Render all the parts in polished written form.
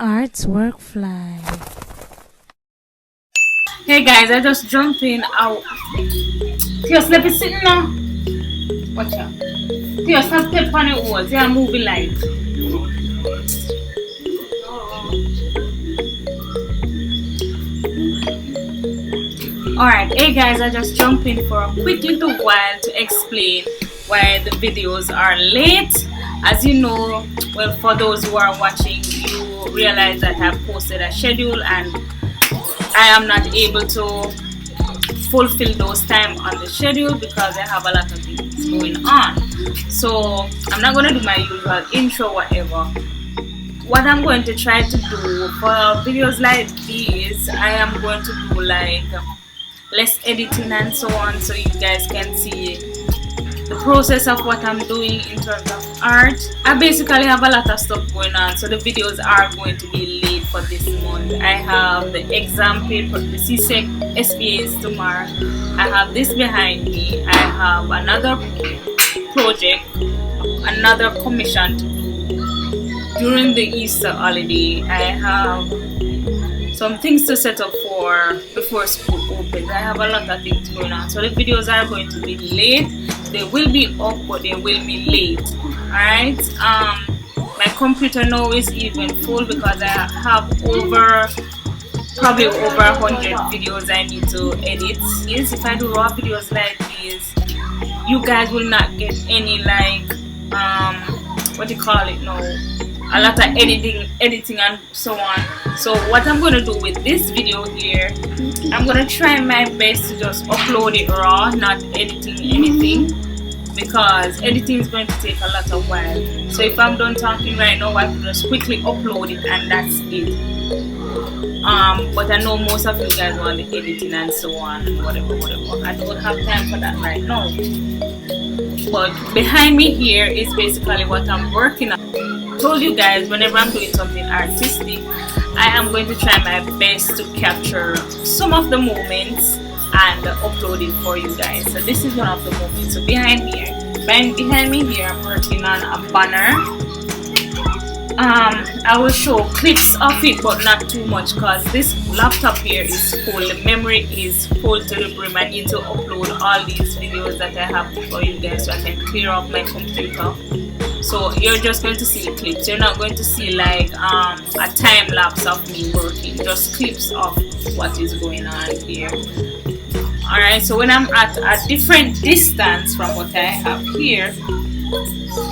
Arts Workfly. Hey guys, I just jumped in out. Just let me sit now. Watch out. Just have step on the walls. They are moving light. Alright, hey guys, I just jumped in for a quick little while to explain why the videos are late. As you know, well, for those who are watching, you realize that I've posted a schedule and I am not able to fulfill those time on the schedule because I have a lot of things going on. So I'm not going to do my usual intro, whatever. What I'm going to try to do for videos like these, I am going to do like less editing and so on, so you guys can see the process of what I'm doing in terms of art. I basically have a lot of stuff going on, so the videos are going to be late for this month. I have the exam paper, the CSEC SBAs tomorrow. I have this behind me. I have another project, another commission to do during the Easter holiday. I have some things to set up for before school opens. I have a lot of things going on, so the videos are going to be late. They will be up, but they will be late. Alright, my computer now is even full because I have probably over 100 videos I need to edit. Yes, if I do raw videos like these, you guys will not get any like what do you call it now, a lot of editing and so on. So what I'm going to do with this video here, I'm going to try my best to just upload it raw, not editing anything, because editing is going to take a lot of while. So if I'm done talking right now, I can just quickly upload it and that's it. But I know most of you guys want the editing and so on and whatever. I don't have time for that right now. But behind me here is basically what I'm working on. I told you guys, whenever I'm doing something artistic, I am going to try my best to capture some of the moments and upload it for you guys. So this is one of the moments. So behind me here, I'm working on a banner. I will show clips of it, but not too much, because this laptop here is full. The memory is full to the brim. I need to upload all these videos that I have for you guys so I can clear off my computer. So you're just going to see clips. You're not going to see like a time lapse of me working, just clips of what is going on here. Alright, so when I'm at a different distance from what I have here,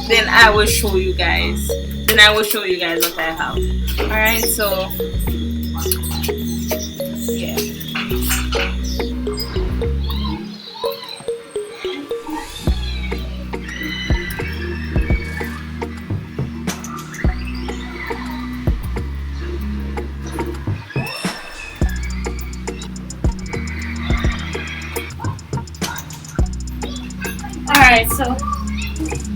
then I will show you guys. What I have. Alright, so yeah. Alright,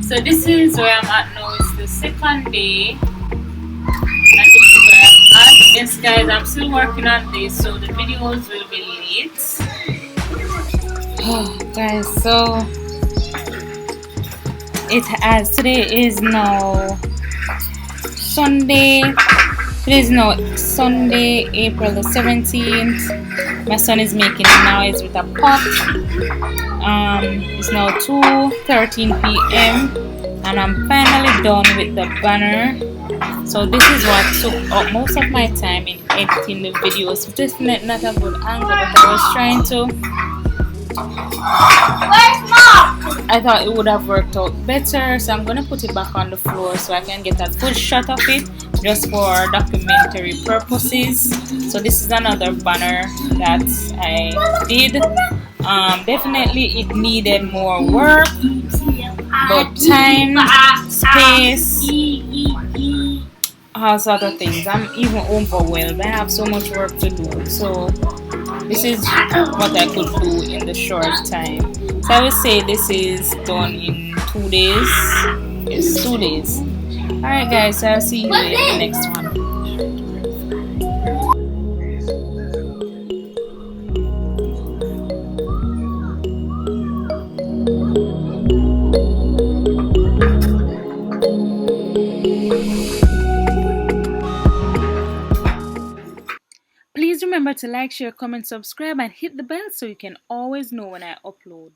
so this is where I'm at now. It's the second day, and this is where I'm at. Yes guys, I'm still working on this, so the videos will be late. Oh guys, so today is now Sunday. Sunday, April the 17th. My son is making noise with a pot. It's now 2:13 p.m. and I'm finally done with the banner. So this is what took up most of my time in editing the videos. It's definitely not a good angle, but I was trying to. Where's Mom? I thought it would have worked out better, so I'm gonna put it back on the floor so I can get a good shot of it, just for documentary purposes. So this is another banner that I did. Definitely it needed more work, but time, space, all sort of things. I'm even overwhelmed. I have so much work to do. So this is what I could do in the short time. So I would say this is done in 2 days. It's 2 days. Alright guys, so I'll see you in the next one. Please remember to like, share, comment, subscribe, and hit the bell so you can always know when I upload.